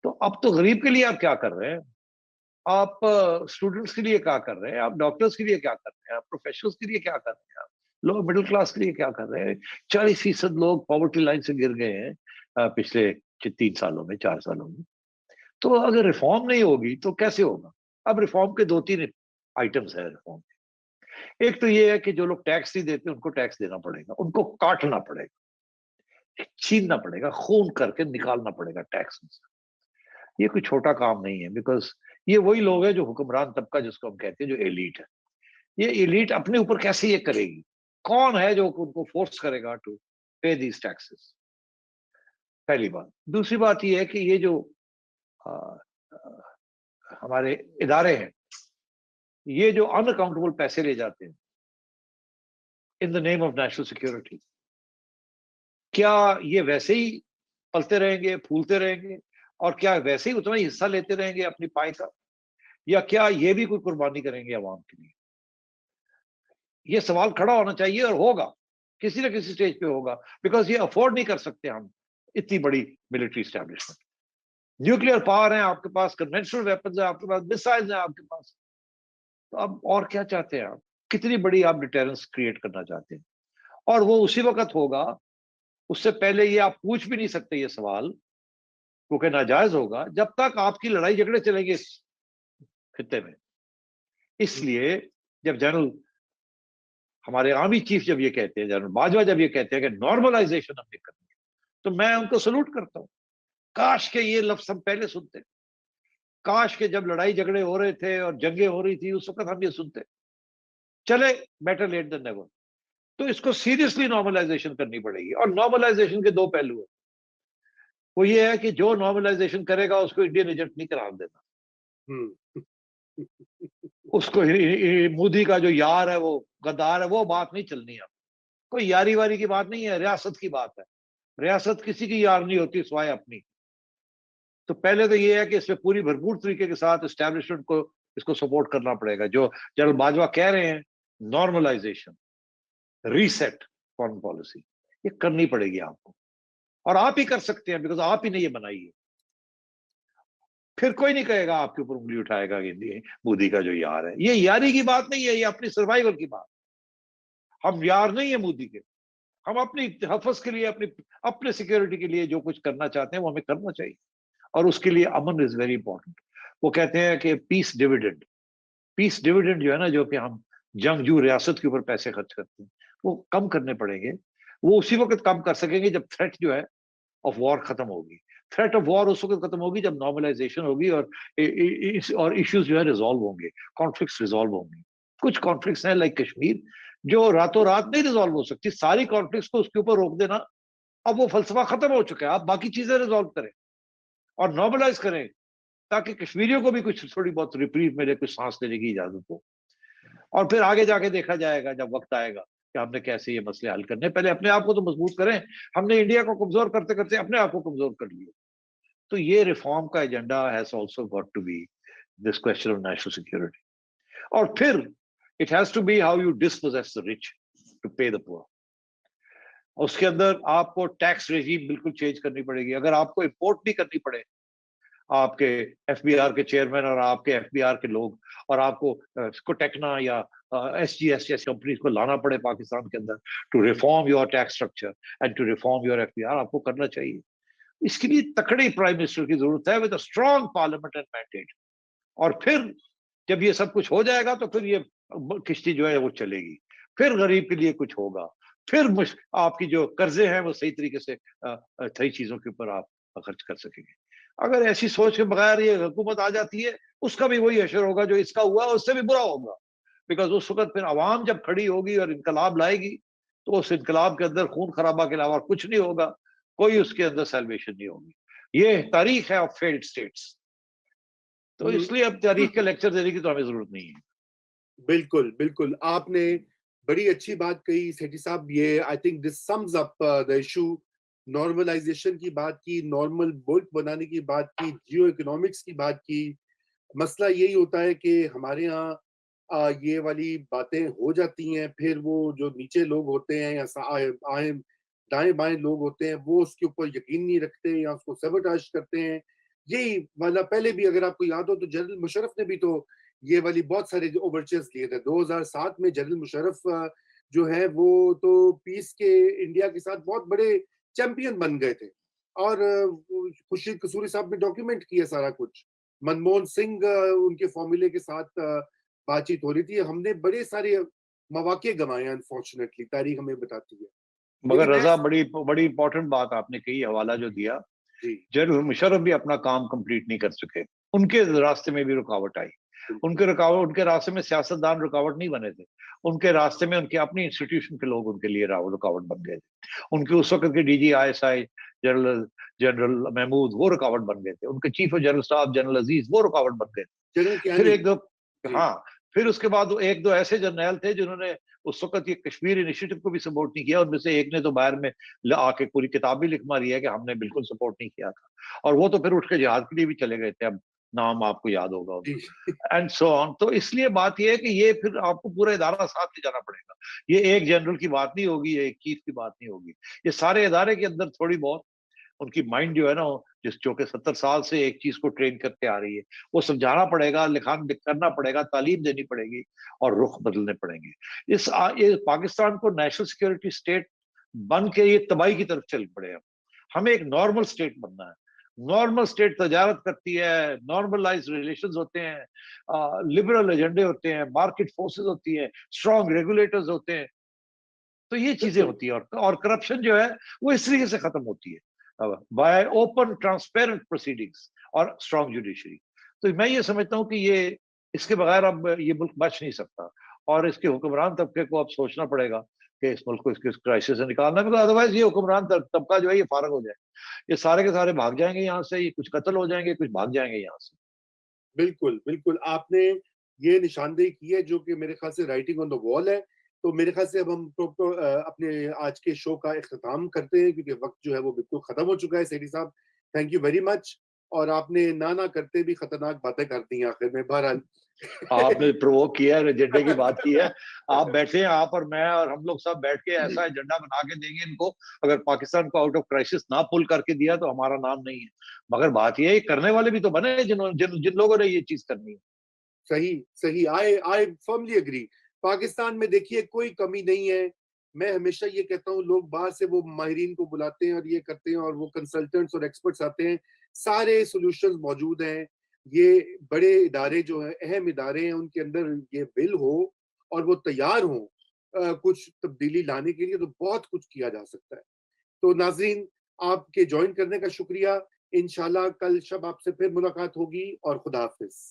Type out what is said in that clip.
تو اب تو غریب کے لیے آپ کیا کر رہے ہیں؟ آپ اسٹوڈنٹس کے لیے کیا کر رہے ہیں؟ آپ ڈاکٹرس کے لیے کیا کر رہے ہیں؟ آپ پروفیشنلس کے لیے کیا کر رہے ہیں؟ آپ لوگ مڈل کلاس کے لیے کیا کر رہے ہیں؟ 40% لوگ پاورٹی لائن سے گر گئے ہیں پچھلے 3 سالوں میں، 4 سالوں میں. تو اگر ریفارم نہیں ہوگی تو کیسے ہوگا؟ اب ریفارم کے 2-3 آئٹمس ہیں ریفارم کے. ایک تو یہ ہے کہ جو لوگ ٹیکس نہیں دیتے ان کو ٹیکس دینا پڑے گا، ان کو کاٹنا پڑے گا، چھیننا پڑے گا، خون کر کے نکالنا پڑے گا ٹیکس میں سے. یہ کوئی چھوٹا کام نہیں ہے، بیکاز یہ وہی لوگ ہیں جو حکمران طبقہ جس کو ہم کہتے ہیں، جو ایلیٹ ہے. یہ ایلیٹ اپنے اوپر کیسے یہ کرے گی؟ کون ہے جو ان کو فورس کرے گا ٹو پے دیز ٹیکسز؟ پہلی بات. دوسری بات یہ ہے کہ یہ جو ہمارے ادارے ہیں، یہ جو ان اکاؤنٹیبل پیسے لے جاتے ہیں ان دا نیم آف نیشنل سیکورٹی، کیا یہ ویسے ہی پلتے رہیں گے، پھولتے رہیں گے، اور کیا ویسے ہی اتنا ہی حصہ لیتے رہیں گے اپنی پائے کا، یا کیا یہ بھی کوئی قربانی کریں گے عوام کے لیے؟ یہ سوال کھڑا ہونا چاہیے، اور ہوگا کسی نہ کسی سٹیج پہ ہوگا، بیکاز یہ افورڈ نہیں کر سکتے ہم اتنی بڑی ملٹری اسٹیبلشمنٹ. نیوکلیر پاور ہے آپ کے پاس، کنونشنل ویپنز ہیں آپ کے پاس، میسائلز ہیں آپ کے پاس. تو اب اور کیا چاہتے ہیں آپ؟ کتنی بڑی آپ ڈیٹرنس کریٹ کرنا چاہتے ہیں؟ اور وہ اسی وقت ہوگا، اس سے پہلے یہ آپ پوچھ بھی نہیں سکتے یہ سوال، کیونکہ ناجائز ہوگا جب تک آپ کی لڑائی جھگڑے چلیں گے اس خطے میں. اس لیے جب جنرل ہمارے آرمی چیف جب یہ کہتے ہیں، جنرل باجوہ جب یہ کہتے ہیں کہ نارملائزیشن ہم نے کرنی ہے، تو میں ان کو سلوٹ کرتا ہوں. کاش کہ یہ لفظ ہم پہلے سنتے، کاش کہ جب لڑائی جھگڑے ہو رہے تھے اور جنگیں ہو رہی تھی اس وقت ہم یہ سنتے. چلے، بیٹر لیٹ دین نیور. تو اس کو سیریسلی نارملائزیشن کرنی پڑے گی، اور نارملائزیشن کے 2 پہلو ہیں. وہ یہ ہے کہ جو نارملائزیشن کرے گا اس کو انڈین ایجنٹ نہیں قرار دینا. اس کو مودی کا جو یار ہے، وہ غدار ہے، وہ بات نہیں چلنی ہے. کوئی یاری واری کی بات نہیں ہے، ریاست کی بات ہے. ریاست کسی کی یار نہیں ہوتی سوائے اپنی. تو پہلے تو یہ ہے کہ اس میں پوری بھرپور طریقے کے ساتھ اسٹیبلشمنٹ کو اس کو سپورٹ کرنا پڑے گا. جو جنرل باجوہ کہہ رہے ہیں، نارملائزیشن، ریسیٹ فارن پالیسی، یہ کرنی پڑے گی آپ کو، اور آپ ہی کر سکتے ہیں، بیکاز آپ ہی نے یہ بنائی ہے. پھر کوئی نہیں کہے گا آپ کے اوپر انگلی اٹھائے گا کہ مودی کا جو یار ہے. یہ یاری کی بات نہیں ہے، یہ اپنی سروائیول کی بات. ہم یار نہیں ہیں مودی کے، ہم اپنی حفظ کے لیے، اپنے سیکیورٹی کے لیے جو کچھ کرنا چاہتے ہیں وہ ہمیں کرنا چاہیے. اور اس کے لیے امن از ویری امپورٹنٹ. وہ کہتے ہیں کہ پیس ڈویڈنڈ جو ہے نا، جو کہ ہم جنگجو ریاست کے اوپر پیسے خرچ کرتے ہیں، وہ کم کرنے پڑیں گے. وہ اسی وقت کم کر سکیں گے جب تھریٹ جو ہے آف وار ختم ہوگی. تھریٹ آف وار اس وقت ختم ہوگی جب نارملائزیشن ہوگی اور ایشوز جو ہے ریزالو ہوں گے، کانفلکٹس ریزالو ہوں گے. کچھ کانفلکٹس ہیں لائک کشمیر جو راتوں رات نہیں ریزالو ہو سکتی. ساری کانفلکٹس کو اس کے اوپر روک دینا، اب وہ فلسفہ ختم ہو چکا ہے. آپ باقی چیزیں ریزالو کریں اور نارملائز کریں، تاکہ کشمیریوں کو بھی کچھ تھوڑی بہت ریپریو ملے، کچھ سانس لینے کی اجازت ہو. اور پھر آگے جا کے دیکھا جائے گا جب وقت آئے گا کہ ہم نے کیسے یہ مسئلے حل کرنے. پہلے اپنے آپ کو تو مضبوط کریں. ہم نے انڈیا کو کمزور کرتے کرتے اپنے آپ کو کمزور کر لیا. تو یہ ریفارم کا agenda has also got to be this question of national security. اور پھر it has to be how you dispossess the rich to pay the poor. اس کے اندر آپ کو ٹیکس ریجیم بالکل چینج کرنی پڑے گی. اگر آپ کو امپورٹ نہیں کرنی پڑے، آپ کے ایف بی آر کے چیئرمین اور آپ کے ایف بی آر کے لوگ، اور آپ کو ٹیکنا یا ایس جی ایس جیسی کمپنیز کو لانا پڑے پاکستان کے اندر to reform your tax structure and to reform your F B R, آپ کو کرنا چاہیے. اس کے لیے تکڑی پرائم منسٹر کی ضرورت ہے with a strong parliament and mandate. اور پھر جب یہ سب کچھ ہو جائے گا تو پھر یہ کشتی جو ہے وہ چلے گی. پھر غریب کے لیے کچھ ہوگا. پھر آپ کی جو قرضے ہیں وہ صحیح طریقے سے صحیح چیزوں کے اوپر آپ خرچ کر سکیں گے. اگر ایسی سوچ کے بغیر یہ حکومت آ جاتی ہے، اس کا بھی وہی اشر ہوگا جو اس کا ہوا، اس سے بھی برا ہوگا. بیکاز اس وقت پھر عوام جب کھڑی ہوگی اور انقلاب لائے گی، تو اس انقلاب کے اندر خون خرابہ کے علاوہ کچھ نہیں ہوگا، کوئی اس کے اندر سیلویشن نہیں ہوگی. یہ تاریخ ہے آف فیلڈ اسٹیٹس. تو اس لیے اب تاریخ کے لیکچر دینے کی تو ہمیں ضرورت نہیں ہے. بالکل بالکل، آپ نے بڑی اچھی بات کہی سیٹھی صاحب. یہ I think this sums up the issue. Normalisation کی بات کی، نارمل ملک بنانے کی بات کی، جیو اکنامکس کی بات کی. مسئلہ یہی ہوتا ہے کہ ہمارے ہاں یہ والی باتیں ہو جاتی ہیں، پھر وہ جو نیچے لوگ ہوتے ہیں یا دائیں بائیں لوگ ہوتے ہیں، وہ اس کے اوپر یقین نہیں رکھتے یا اس کو سیبوٹاژ کرتے ہیں. یہی والا پہلے بھی اگر آپ کو یاد ہو تو جنرل مشرف نے بھی تو یہ والی بہت سارے اوورچرز لیے تھے. 2007 میں جنرل مشرف جو ہے وہ تو پیس کے انڈیا کے ساتھ بہت بڑے چیمپئن بن گئے تھے, اور خورشید قصوری صاحب نے ڈاکیومنٹ کیا سارا کچھ. منموہن سنگھ ان کے فارمولے کے ساتھ بات چیت ہو رہی تھی. ہم نے بڑے سارے مواقع گنوائے انفارچونیٹلی, تاریخ ہمیں بتاتی ہے. مگر لیکن رضا بڑی بڑی امپورٹنٹ بات آپ نے کہی, حوالہ جو دیا, جی جنرل مشرف بھی اپنا کام کمپلیٹ نہیں کر سکے, ان کے راستے میں بھی رکاوٹ آئی. ان کے راستے میں سیاستدان رکاوٹ نہیں بنے تھے, ان کے راستے میں ان کے اپنی انسٹیٹیوشن کے لوگ ان کے لیے رکاوٹ بن گئے تھے. ان کے اس وقت کے D G ISI general Mahmood وہ رکاوٹ بن گئے تھے, ان کے chief of general staff general Aziz وہ رکاوٹ بن گئے تھے. جنرل پھر کیانی. ایک دو, جی ہاں, پھر اس کے بعد ایک دو ایسے جرنیل تھے جنہوں نے اس وقت یہ کشمیر انیشیٹو کو بھی سپورٹ نہیں کیا, ان میں سے ایک نے تو باہر میں آ کے پوری کتاب بھی لکھ ماری ہے کہ ہم نے بالکل سپورٹ نہیں کیا تھا, اور وہ تو پھر اٹھ کے جہاد کے لیے بھی چلے گئے تھے. اب نام آپ کو یاد ہوگا ان جی کا, اینڈ سو آن. تو اس لیے بات یہ ہے کہ یہ پھر آپ کو پورا ادارہ ساتھ لے جانا پڑے گا. یہ ایک جنرل کی بات نہیں ہوگی, یہ ایک چیف کی بات نہیں ہوگی. یہ سارے ادارے کے اندر تھوڑی بہت ان کی مائنڈ جو ہے نا, جس جو کہ 70 سال سے ایک چیز کو ٹرین کرتے آ رہی ہے, وہ سمجھانا پڑے گا, کرنا پڑے گا, تعلیم دینی پڑے گی, اور رخ بدلنے پڑیں گے. یہ پاکستان کو نیشنل سیکورٹی اسٹیٹ بن کے یہ تباہی کی طرف چل پڑے. ہمیں ایک نارمل اسٹیٹ بننا ہے. نارمل اسٹیٹ تجارت کرتی ہے, نارملائز ریلیشنز ہوتے ہیں, لبرل ایجنڈے ہوتے ہیں, مارکیٹ فورسز ہوتی ہیں, اسٹرانگ ریگولیٹرز ہوتے ہیں. تو یہ چیزیں بالکل ہوتی ہیں, اور کرپشن جو ہے وہ اس طریقے سے ختم ہوتی ہے بائی اوپن ٹرانسپیرنٹ پروسیڈنگز اور اسٹرانگ جوڈیشری. تو میں یہ سمجھتا ہوں کہ یہ اس کے بغیر اب یہ ملک بچ نہیں سکتا, اور اس کے حکمران طبقے کو اب سوچنا پڑے گا کہ اس ملک کو اس کرائسس سے نکالنا ہے. ادروائز یہ حکمران طبقہ جو ہے یہ فارغ ہو جائے, یہ سارے کے سارے بھاگ جائیں گے یہاں سے, یہ کچھ قتل ہو جائیں گے, کچھ بھاگ جائیں گے یہاں سے. بالکل بالکل آپ نے یہ نشاندہی کی ہے جو کہ میرے خیال سے رائٹنگ آن دا وال ہے. تو میرے خیال سے اب ہم اپنے آج کے شو کا اختتام کرتے ہیں, کیونکہ وقت جو ہے وہ بالکل ختم ہو چکا ہے. سیٹھی صاحب تھینک یو ویری مچ, اور آپ نے نہ کرتے بھی خطرناک باتیں کر دی ہیں آخر میں. بہرحال آپ نے پرووک کیا ہے, ایجنڈے کی بات کی ہے. آپ بیٹھے ہیں, آپ اور میں اور ہم لوگ سب بیٹھ کے ایسا ایجنڈا بنا کے دیں گے ان کو. اگر پاکستان کو آؤٹ آف کرائسس نہ پل کر کے دیا تو ہمارا نام نہیں ہے. مگر بات یہ ہے کرنے والے بھی تو بنے جن لوگوں نے یہ چیز کرنی ہے. صحیح صحیح, آئی فرملی اگری. پاکستان میں دیکھیے کوئی کمی نہیں ہے. میں ہمیشہ یہ کہتا ہوں, لوگ باہر سے وہ ماہرین کو بلاتے ہیں اور یہ کرتے ہیں, اور وہ کنسلٹنٹس اور ایکسپرٹس آتے ہیں, سارے سولوشنز موجود ہیں. یہ بڑے ادارے جو ہیں, اہم ادارے ہیں, ان کے اندر یہ ول ہو اور وہ تیار ہوں کچھ تبدیلی لانے کے لیے, تو بہت کچھ کیا جا سکتا ہے. تو ناظرین, آپ کے جوائن کرنے کا شکریہ. انشاءاللہ کل شب آپ سے پھر ملاقات ہوگی, اور خدا حافظ.